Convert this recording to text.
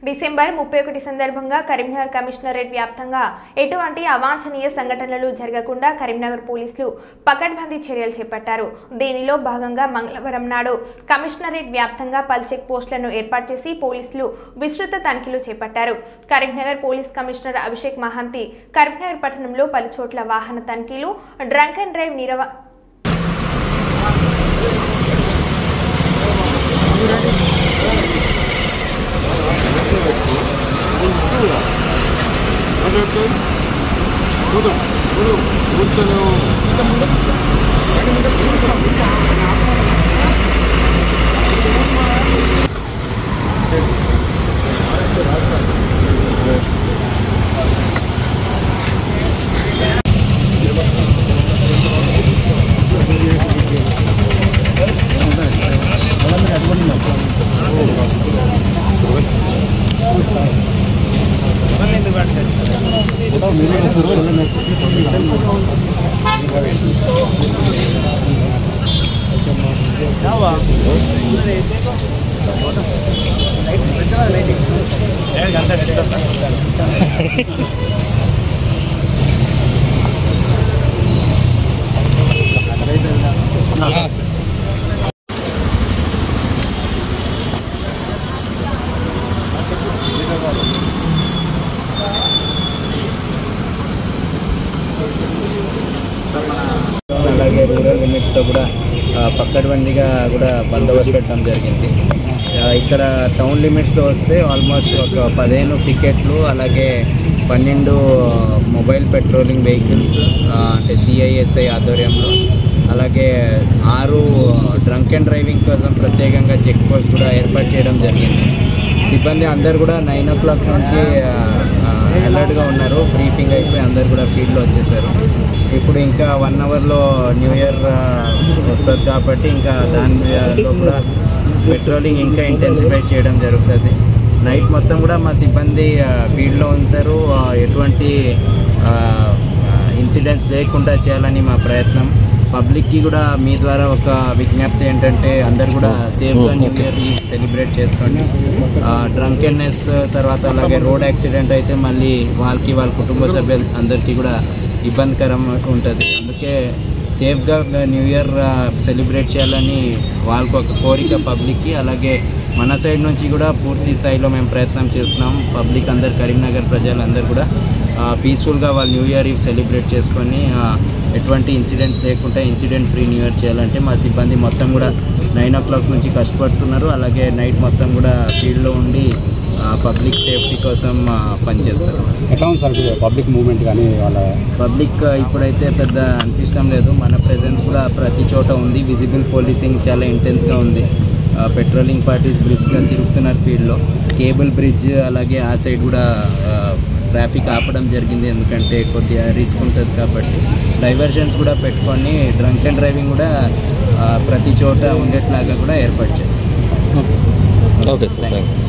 December 31 సందర్భంగా Karimnagar commissionerate వ్యాప్తంగా ఎటువంటి అవాంఛనీయ సంఘటనలు జరగకుండా కరీంనగర్ పోలీసులు పకడ్బందీ చర్యలు చేపట్టారు. దీనిలో భాగంగా మంగళవారం నాడు కమిషనరేట్ వ్యాప్తంగా పలు చెక్ పోస్టులను ఏర్పాటు చేసి పోలీసులు విస్తృత తనిఖీలు చేపట్టారు. కరీంనగర్ పోలీస్ కమిషనర్ అభిషేక్ మహంతి కరీంనగర్ పట్టణంలో పలు చోట్ల వాహన తనిఖీలు, డ్రంక్ అండ్ డ్రైవ్ అలాగే రూరల్ లిమిట్స్తో కూడా పక్కడబందీగా కూడా బందోబస్తు పెట్టడం జరిగింది. ఇక్కడ టౌన్ లిమిట్స్తో వస్తే ఆల్మోస్ట్ ఒక 15 పికెట్లు, అలాగే 12 మొబైల్ పెట్రోలింగ్ వెహికల్స్ అంటే CISI ఆధ్వర్యంలో, అలాగే 6 డ్రంక్ అండ్ డ్రైవింగ్ కోసం ప్రత్యేకంగా చెక్ పోస్ట్ కూడా ఏర్పాటు చేయడం జరిగింది. సిబ్బంది అందరు కూడా 9 o'clock నుంచి అలర్ట్గా ఉన్నారు. బ్రీఫింగ్ అయిపోయి అందరు కూడా ఫీల్డ్లో వచ్చేసారు. ఇప్పుడు ఇంకా 1 అవర్లో న్యూ ఇయర్ వస్తుంది కాబట్టి ఇంకా దానిలో కూడా పెట్రోలింగ్ ఇంకా ఇంటెన్సిఫై చేయడం జరుగుతుంది. నైట్ మొత్తం కూడా మా సిబ్బంది ఫీల్డ్లో ఉంటారు. ఎటువంటి ఇన్సిడెంట్స్ లేకుండా చేయాలని మా ప్రయత్నం. పబ్లిక్కి కూడా మీ ద్వారా ఒక విజ్ఞప్తి ఏంటంటే అందరు కూడా సేఫ్గా న్యూ ఇయర్ సెలబ్రేట్ చేసుకోండి. డ్రంకెన్నెస్ తర్వాత అలాగే రోడ్ యాక్సిడెంట్ అయితే మళ్ళీ వాళ్ళ కుటుంబ సభ్యులు అందరికీ కూడా ఇబ్బందికరం ఉంటుంది. అందుకే సేఫ్గా న్యూ ఇయర్ సెలబ్రేట్ చేయాలని వాళ్ళకు ఒక కోరిక పబ్లిక్కి. అలాగే మన సైడ్ నుంచి కూడా పూర్తి స్థాయిలో మేము ప్రయత్నం చేస్తున్నాం. పబ్లిక్ అందరు, కరీంనగర్ ప్రజలు అందరు కూడా పీస్ఫుల్గా వాళ్ళు న్యూ ఇయర్ సెలబ్రేట్ చేసుకొని ఎటువంటి ఇన్సిడెంట్స్ లేకుండా ఇన్సిడెంట్ ఫ్రీ న్యూ ఇయర్ చేయాలంటే మా సిబ్బంది మొత్తం కూడా 9 o'clock నుంచి కష్టపడుతున్నారు. అలాగే నైట్ మొత్తం కూడా ఫీల్డ్లో ఉండి పబ్లిక్ సేఫ్టీ కోసం పనిచేస్తారు. ఎట్లా ఉంది సార్ పబ్లిక్ మూవ్మెంట్ కానీ పబ్లిక్ ఇప్పుడైతే పెద్ద అనిపించడం లేదు. మన ప్రెజెన్స్ కూడా ప్రతి చోట ఉంది. విజిబుల్ పోలీసింగ్ చాలా ఇంటెన్స్గా ఉంది. పెట్రోలింగ్ పార్టీస్ బ్రిస్క్గా తిరుగుతున్నారు ఫీల్డ్లో. కేబుల్ బ్రిడ్జ్ అలాగే ఆ సైడ్ కూడా ట్రాఫిక్ ఆపడం జరిగింది, ఎందుకంటే కొద్దిగా రిస్క్ ఉంటుంది కాబట్టి. డైవర్షన్స్ కూడా పెట్టుకొని డ్రంక్ అండ్ డ్రైవింగ్ కూడా ప్రతి చోట ఉండేట్లాగా కూడా ఏర్పాటు చేశారు. Okay sir.